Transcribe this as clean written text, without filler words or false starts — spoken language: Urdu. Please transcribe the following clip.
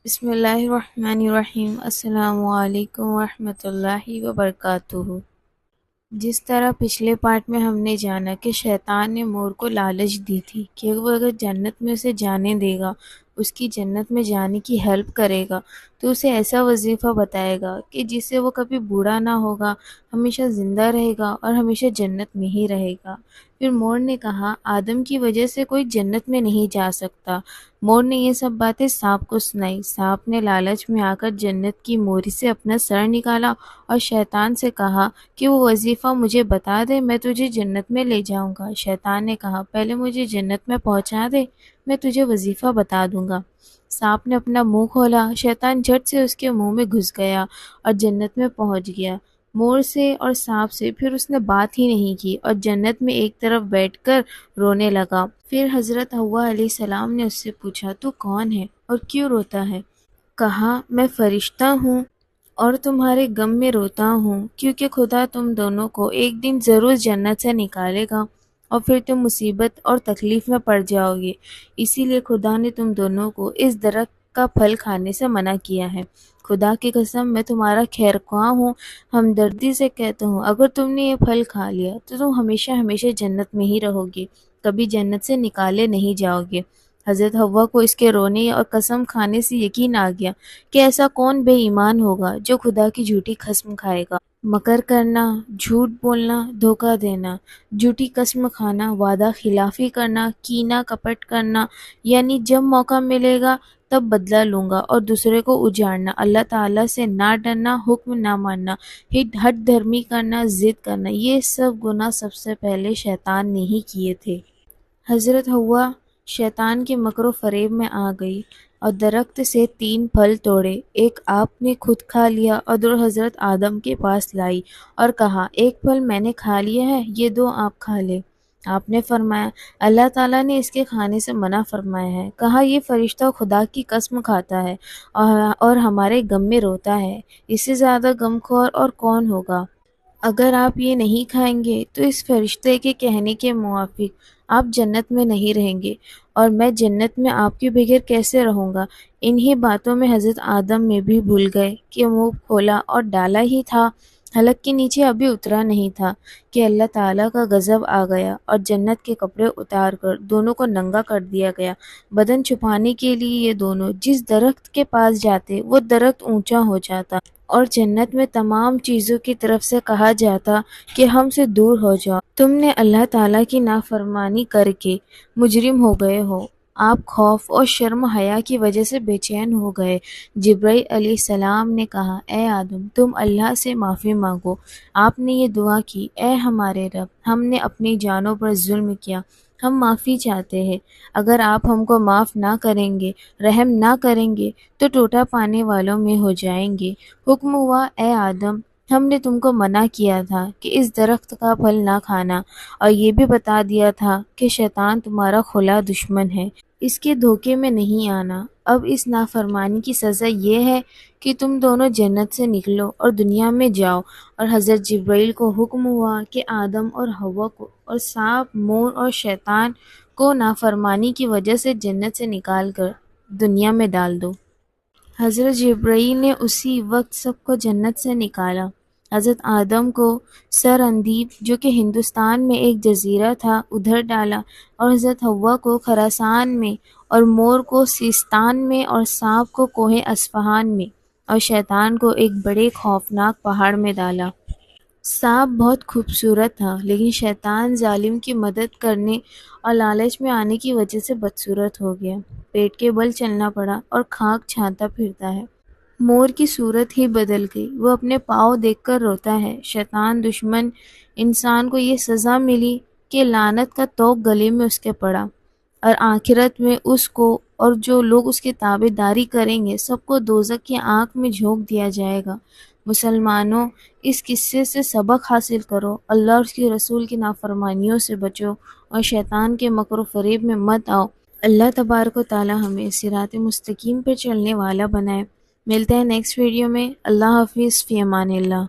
بسم اللہ الرحمن الرحیم۔ السلام علیکم ورحمۃ اللہ وبرکاتہ۔ جس طرح پچھلے پارٹ میں ہم نے جانا کہ شیطان نے مور کو لالچ دی تھی کہ وہ اگر جنت میں اسے جانے دے گا، اس کی جنت میں جانے کی ہیلپ کرے گا، تو اسے ایسا وظیفہ بتائے گا کہ جس سے وہ کبھی بوڑھا نہ ہوگا، ہمیشہ زندہ رہے گا اور ہمیشہ جنت میں ہی رہے گا۔ پھر مور نے کہا آدم کی وجہ سے کوئی جنت میں نہیں جا سکتا۔ مور نے یہ سب باتیں سانپ کو سنائی۔ سانپ نے لالچ میں آ کر جنت کی موری سے اپنا سر نکالا اور شیطان سے کہا کہ وہ وظیفہ مجھے بتا دے، میں تجھے جنت میں لے جاؤں گا۔ شیطان نے کہا پہلے مجھے جنت میں پہنچا دے، میں تجھے وظیفہ بتا دوں گا۔ سانپ نے اپنا منہ کھولا، شیطان جھٹ سے اس کے منہ میں گھس گیا اور جنت میں پہنچ گیا۔ مور سے اور سانپ سے پھر اس نے بات ہی نہیں کی اور جنت میں ایک طرف بیٹھ کر رونے لگا۔ پھر حضرت حوا علیہ السلام نے اس سے پوچھا تو کون ہے اور کیوں روتا ہے؟ کہا میں فرشتہ ہوں اور تمہارے غم میں روتا ہوں کیونکہ خدا تم دونوں کو ایک دن ضرور جنت سے نکالے گا اور پھر تم مصیبت اور تکلیف میں پڑ جاؤ گے، اسی لیے خدا نے تم دونوں کو اس درخت کا پھل کھانے سے منع کیا ہے۔ خدا کی قسم میں تمہارا خیر خواہ ہوں، ہمدردی سے کہتا ہوں اگر تم نے یہ پھل کھا لیا تو تم ہمیشہ ہمیشہ جنت میں ہی رہو گے، کبھی جنت سے نکالے نہیں جاؤ گے۔ حضرت حوا کو اس کے رونے اور قسم کھانے سے یقین آ گیا کہ ایسا کون بے ایمان ہوگا جو خدا کی جھوٹی قسم کھائے گا۔ مکر کرنا، جھوٹ بولنا، دھوکہ دینا، جھوٹی قسم کھانا، وعدہ خلافی کرنا، کینہ کپٹ کرنا، یعنی جب موقع ملے گا تب بدلہ لوں گا، اور دوسرے کو اجاڑنا، اللہ تعالیٰ سے نہ ڈرنا، حکم نہ ماننا، ہٹ دھرمی کرنا، ضد کرنا، یہ سب گناہ سب سے پہلے شیطان نے ہی کیے تھے۔ حضرت حوا شیطان کے مکر و فریب میں آ گئی اور درخت سے 3 پھل توڑے، ایک آپ نے خود کھا لیا اور 2 حضرت آدم کے پاس لائی اور کہا ایک پھل میں نے کھا لیا ہے، یہ 2 آپ کھا لیں۔ آپ نے فرمایا اللہ تعالیٰ نے اس کے کھانے سے منع فرمایا ہے۔ کہا یہ فرشتہ خدا کی قسم کھاتا ہے اور ہمارے غم میں روتا ہے، اس سے زیادہ غمخور اور کون ہوگا؟ اگر آپ یہ نہیں کھائیں گے تو اس فرشتے کے کہنے کے موافق آپ جنت میں نہیں رہیں گے، اور میں جنت میں آپ کے بغیر کیسے رہوں گا؟ انہی باتوں میں حضرت آدم میں بھی بھول گئے کہ منہ کھولا اور ڈالا ہی تھا، حلق کے نیچے ابھی اترا نہیں تھا کہ اللہ تعالیٰ کا غضب آ گیا اور جنت کے کپڑے اتار کر دونوں کو ننگا کر دیا گیا۔ بدن چھپانے کے لیے یہ دونوں جس درخت کے پاس جاتے وہ درخت اونچا ہو جاتا اور جنت میں تمام چیزوں کی طرف سے کہا جاتا کہ ہم سے دور ہو جاؤ، تم نے اللہ تعالیٰ کی نافرمانی کر کے مجرم ہو گئے ہو۔ آپ خوف اور شرم و حیا کی وجہ سے بے چین ہو گئے۔ جبرائیل علیہ السلام نے کہا اے آدم تم اللہ سے معافی مانگو۔ آپ نے یہ دعا کی اے ہمارے رب، ہم نے اپنی جانوں پر ظلم کیا، ہم معافی چاہتے ہیں، اگر آپ ہم کو معاف نہ کریں گے، رحم نہ کریں گے تو ٹوٹا پانے والوں میں ہو جائیں گے۔ حکم ہوا اے آدم ہم نے تم کو منع کیا تھا کہ اس درخت کا پھل نہ کھانا، اور یہ بھی بتا دیا تھا کہ شیطان تمہارا کھلا دشمن ہے، اس کے دھوکے میں نہیں آنا۔ اب اس نافرمانی کی سزا یہ ہے کہ تم دونوں جنت سے نکلو اور دنیا میں جاؤ۔ اور حضرت جبرائیل کو حکم ہوا کہ آدم اور حوا کو اور سانپ، مور اور شیطان کو نافرمانی کی وجہ سے جنت سے نکال کر دنیا میں ڈال دو۔ حضرت جبرائیل نے اسی وقت سب کو جنت سے نکالا۔ حضرت آدم کو سر اندیب جو کہ ہندوستان میں ایک جزیرہ تھا ادھر ڈالا، اور حضرت حوا کو خراسان میں، اور مور کو سیستان میں، اور سانپ کو کوہ اصفہان میں، اور شیطان کو ایک بڑے خوفناک پہاڑ میں ڈالا۔ سانپ بہت خوبصورت تھا لیکن شیطان ظالم کی مدد کرنے اور لالچ میں آنے کی وجہ سے بدصورت ہو گیا، پیٹ کے بل چلنا پڑا اور خاک چھانتا پھرتا ہے۔ مور کی صورت ہی بدل گئی، وہ اپنے پاؤں دیکھ کر روتا ہے۔ شیطان دشمن انسان کو یہ سزا ملی کہ لعنت کا طوق گلے میں اس کے پڑا، اور آخرت میں اس کو اور جو لوگ اس کی تابع داری کریں گے سب کو دوزخ کی آنکھ میں جھونک دیا جائے گا۔ مسلمانوں اس قصے سے سبق حاصل کرو، اللہ اور اس کے رسول کی نافرمانیوں سے بچو اور شیطان کے مکر و فریب میں مت آؤ۔ اللہ تبارک و تعالی ہمیں صراط مستقیم پر چلنے والا بنائے۔ ملتے ہیں نیکسٹ ویڈیو میں۔ اللہ حافظ، فی امان اللہ۔